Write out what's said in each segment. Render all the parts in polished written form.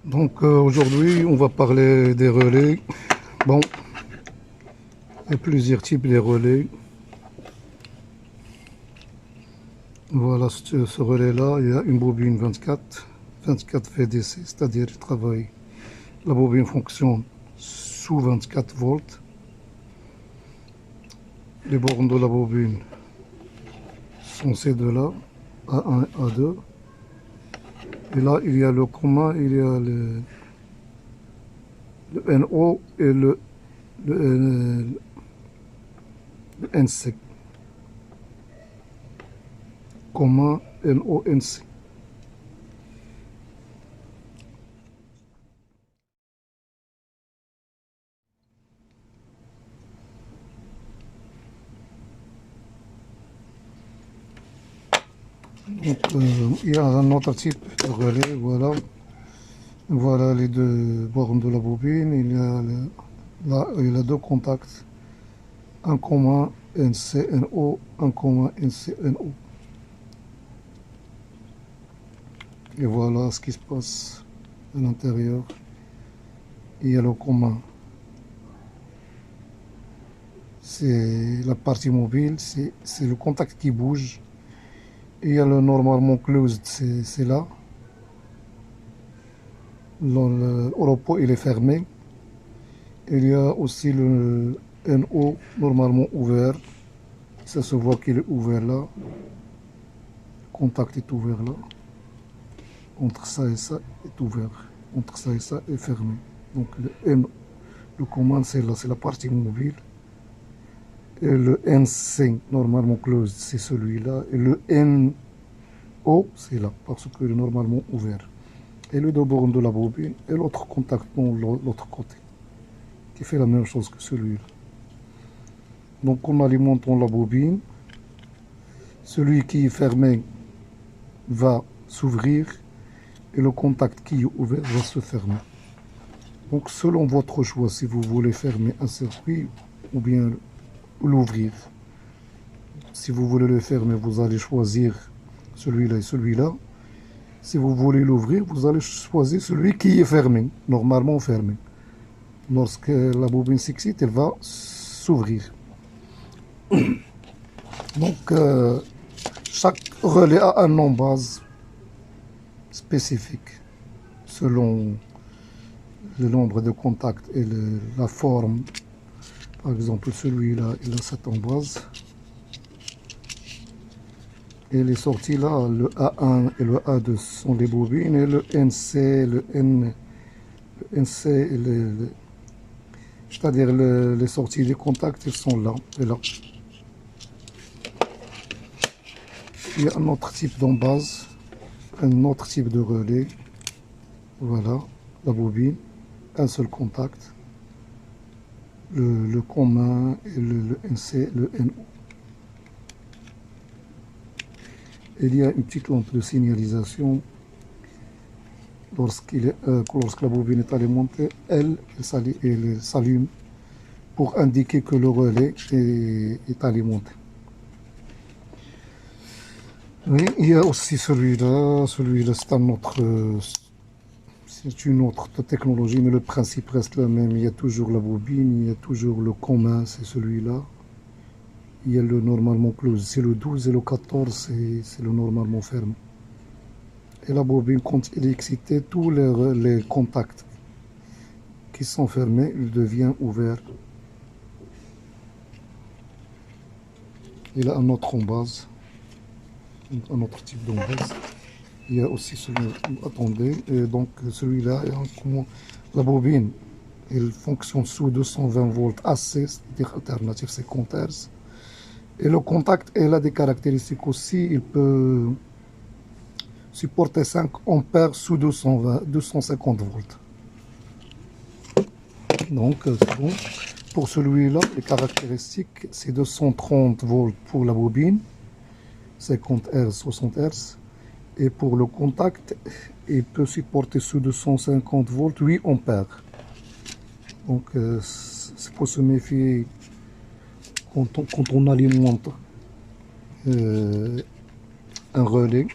Donc aujourd'hui on va parler des relais. Bon, il y a plusieurs types de relais. Voilà ce relais là, il y a une bobine 24 VDC, c'est-à-dire il travaille. La bobine fonctionne sous 24 volts. Les bornes de la bobine sont ces deux là, A1 et A2. Et là il y a le commun, il y a le NO et le NC. Commun NO-NC. Donc, il y a un autre type de relais, voilà. Voilà les deux bornes de la bobine. Là, il y a deux contacts. Un commun NCNO, un commun NCNO. Et voilà ce qui se passe à l'intérieur. Il y a le commun. C'est la partie mobile, c'est le contact qui bouge. Et il y a le normalement closed, c'est là. Le repos il est fermé. Il y a aussi le NO normalement ouvert. Ça se voit qu'il est ouvert là. Le contact est ouvert là. Entre ça et ça est ouvert. Entre ça et ça est fermé. Donc le N, le commande c'est là, c'est la partie mobile. Et le NC normalement closed c'est celui-là. Et le NO c'est là, parce que est normalement ouvert. Et le deux bornes de la bobine et l'autre contact dans l'autre côté, qui fait la même chose que celui-là. Donc en alimentant la bobine, celui qui est fermé va s'ouvrir et le contact qui est ouvert va se fermer. Donc selon votre choix, si vous voulez fermer un circuit ou bien l'ouvrir. Si vous voulez le fermer, vous allez choisir celui-là et celui-là. Si vous voulez l'ouvrir, vous allez choisir celui qui est fermé, normalement fermé. Lorsque la bobine s'excite, elle va s'ouvrir. Donc chaque relais a un nom base spécifique selon le nombre de contacts et la forme. Par exemple, celui-là, il a cette base. Et les sorties là, le A1 et le A2 sont les bobines, et le NC, le NC, c'est-à-dire les sorties des contacts, ils sont là et là. Il y a un autre type d'embase, un autre type de relais. Voilà, la bobine, un seul contact, le commun et le NC, le NO. Il y a une petite lampe de signalisation. Lorsque la bobine est alimentée, elle s'allume pour indiquer que le relais est alimenté. Oui, il y a aussi celui-là, c'est une autre technologie, mais le principe reste le même. Il y a toujours la bobine, il y a toujours le commun, c'est celui-là. Il y a le normalement close, c'est le 12 et le 14, c'est le normalement fermé. Et la bobine, quand il est excité, tous les contacts qui sont fermés, ils deviennent ouverts. Il a un autre en base, un autre type d'embase. Il y a aussi celui, attendez, et donc celui-là, la bobine, elle fonctionne sous 220 volts AC, c'est-à-dire alternative 50 Hz. Et le contact, elle a des caractéristiques aussi, il peut supporter 5 ampères sous 250 volts. Donc c'est bon. Pour celui-là, les caractéristiques, c'est 230 volts pour la bobine, 50 Hz, 60 Hz. Et pour le contact, il peut supporter sous 250 volts 8 ampères. Donc c'est pour se méfier quand on alimente un relais.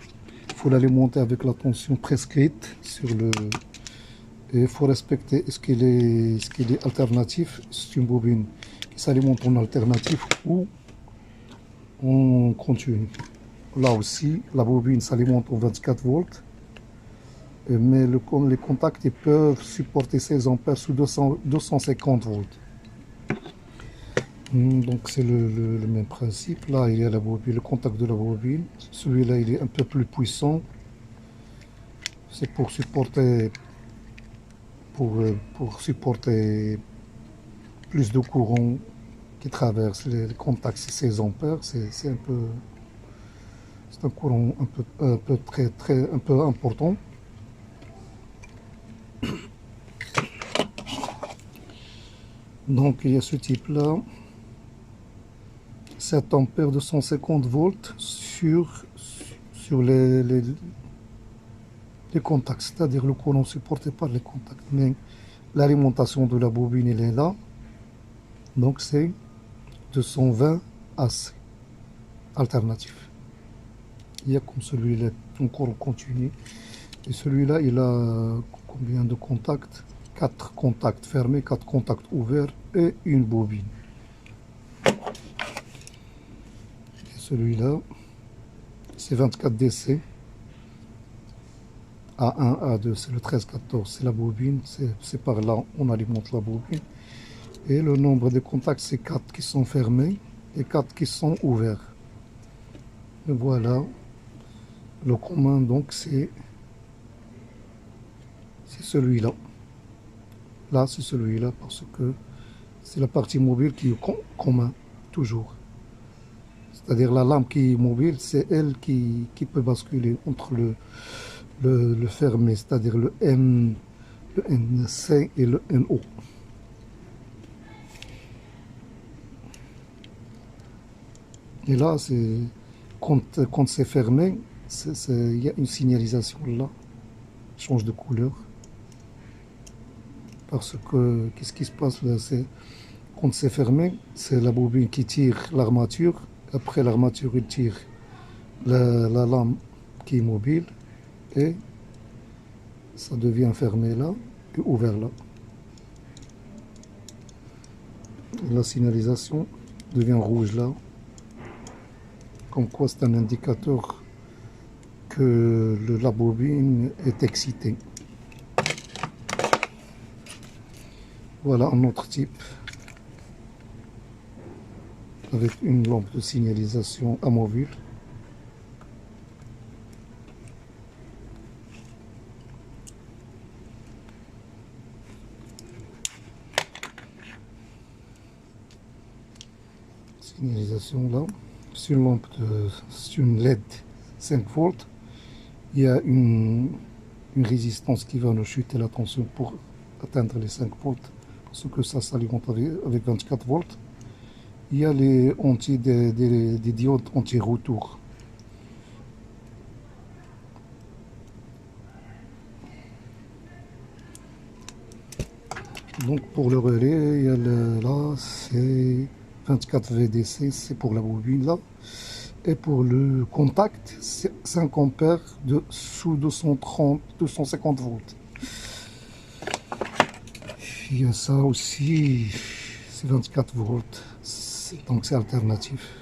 Il faut l'alimenter avec la tension prescrite sur Et il faut respecter est-ce qu'il est alternatif, c'est une bobine qui s'alimente en alternatif ou en continu. Là aussi, la bobine s'alimente en 24 volts, mais les contacts ils peuvent supporter 16 ampères sous 250 volts. Donc c'est le même principe. Là, il y a la bobine, le contact de la bobine. Celui-là, il est un peu plus puissant. C'est pour supporter, pour supporter plus de courant qui traverse les contacts. C'est 16 ampères. C'est un peu, c'est un courant un peu un peu important. Donc il y a ce type-là. 7 ampères de 150 volts sur les contacts, c'est-à-dire le courant supporté par les contacts. Mais l'alimentation de la bobine, elle est là. Donc c'est 220 AC alternatif. Il y a comme celui-là un courant continu. Et celui-là, il a combien de contacts? 4 contacts fermés, 4 contacts ouverts et une bobine. Celui-là, c'est 24 DC. A1, A2, c'est le 13-14, c'est la bobine. C'est par là on alimente la bobine. Et le nombre de contacts, c'est 4 qui sont fermés et 4 qui sont ouverts. Et voilà. Le commun, donc, c'est celui-là. Là, c'est celui-là parce que c'est la partie mobile qui est commun, toujours. C'est-à-dire la lampe qui est mobile, c'est elle qui peut basculer entre le fermé, c'est-à-dire le NC et le NO. Et là, quand c'est fermé, il y a une signalisation là, change de couleur. Parce que, qu'est-ce qui se passe là? Quand c'est fermé, c'est la bobine qui tire l'armature. Après l'armature, il tire la lame qui est mobile et ça devient fermé là et ouvert là. Et la signalisation devient rouge là, comme quoi c'est un indicateur que la bobine est excitée. Voilà un autre type avec une lampe de signalisation amovible. Signalisation là, c'est une lampe c'est une LED 5 volts. Il y a une résistance qui va nous chuter la tension pour atteindre les 5 volts parce que ça s'alimente avec 24 volts. Il y a des diodes anti-retour. Donc pour le relais, il y a là c'est 24 VDC, c'est pour la bobine là. Et pour le contact, c'est 5 ampères sous 250 volts. Il y a ça aussi, c'est 24 volts, donc c'est alternatif.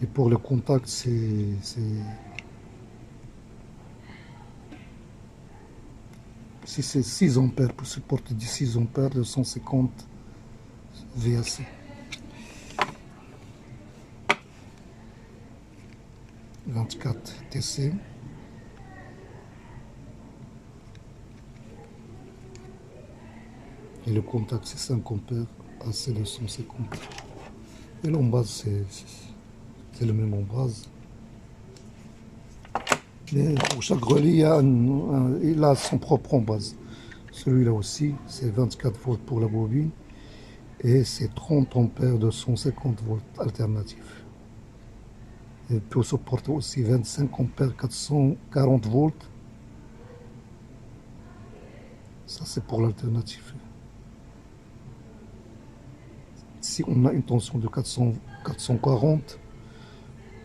Et pour le contact, c'est 6 ampères pour supporter du 6 ampères de 150 VAC. « 24 TC. Et le contact, c'est 5 ampères AC de 150. Et l'embase, c'est le même embase. Mais pour chaque relais, il a son propre embase. Celui-là aussi, c'est 24 volts pour la bobine. Et c'est 30 ampères de 150 volts alternatifs. Il peut supporter aussi 25 ampères 440 volts. Ça, c'est pour l'alternatif. Si on a une tension de 440,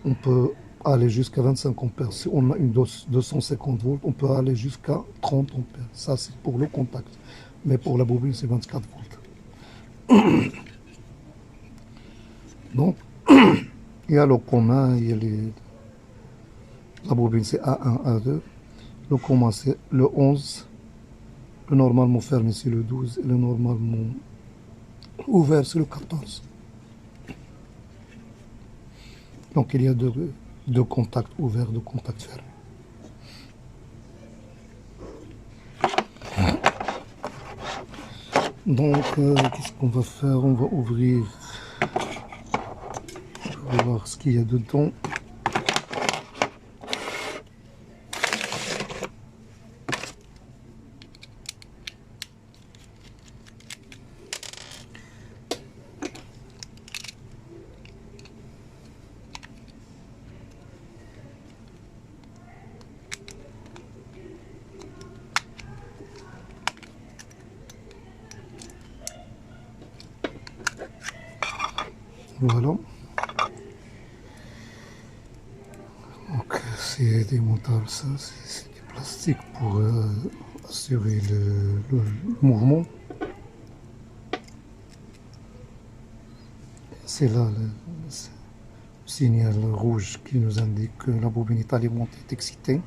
on peut aller jusqu'à 25 ampères. Si on a une dose 250 volts, on peut aller jusqu'à 30 ampères. Ça, c'est pour le contact. Mais pour la bobine, c'est 24 volts. Donc, il y a le commun, il y a la bobine, c'est A1, A2. Le commun, c'est le 11. Le normalement fermé, c'est le 12. Et le normalement ouvert, c'est le 14. Donc, il y a deux contacts ouverts, deux contacts fermés. Donc, qu'est-ce qu'on va faire? On va ouvrir, on va voir ce qu'il y a dedans. Voilà. Donc, c'est démontable, ça. C'est du plastique pour assurer le mouvement. C'est là le signal rouge qui nous indique que la bobine est alimentée, est excitée.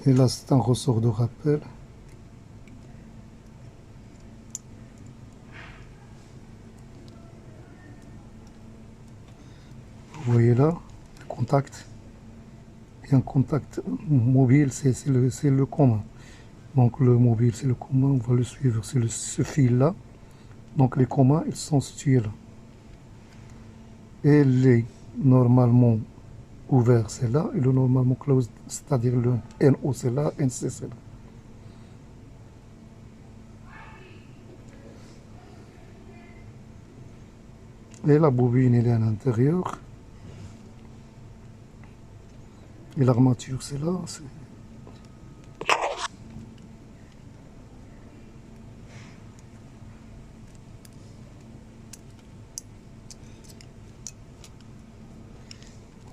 Et là, c'est un ressort de rappel. Vous voyez là, le contact. Et un contact mobile, c'est le commun. Donc le mobile, c'est le commun, on va le suivre, c'est ce fil-là. Donc les communs, ils sont situés là. Et les normalement ouverts, c'est là. Et le normalement closed, c'est-à-dire le NO, c'est là, NC, c'est là. Et la bobine, elle est à l'intérieur. Et l'armature, c'est là.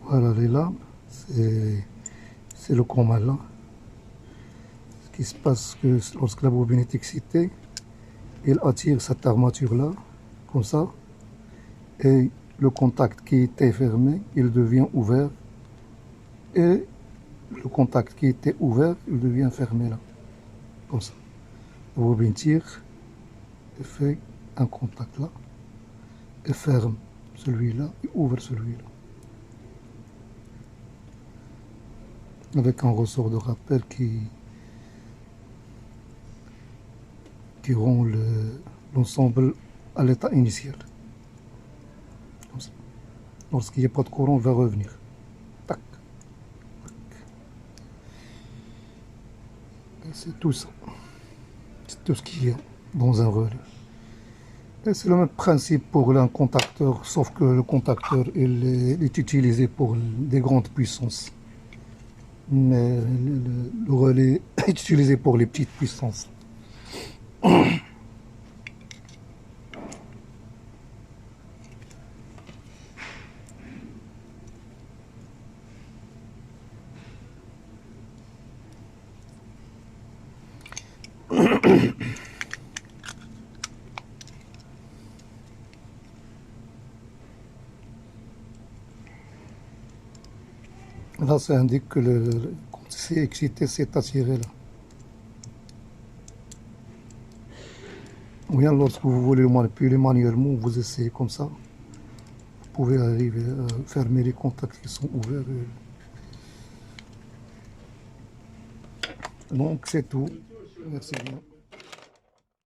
Voilà les lames. C'est le commun là. Ce qui se passe que lorsque la bobine est excitée, elle attire cette armature là, comme ça. Et le contact qui était fermé, il devient ouvert. Et le contact qui était ouvert, il devient fermé là, comme ça. La bobine tire et fait un contact là, et ferme celui-là, et ouvre celui-là. Avec un ressort de rappel qui rend l'ensemble à l'état initial. Lorsqu'il n'y a pas de courant, il va revenir. Tac. C'est tout ça. C'est tout ce qu'il y a dans un relais. Et c'est le même principe pour un contacteur, sauf que le contacteur il est utilisé pour des grandes puissances. Mais le relais est utilisé pour les petites puissances. Là, ça indique que quand c'est excité, c'est attiré là. Ou bien lorsque vous voulez le manipuler manuellement, vous essayez comme ça. Vous pouvez arriver à fermer les contacts qui sont ouverts. Donc c'est tout. Merci bien.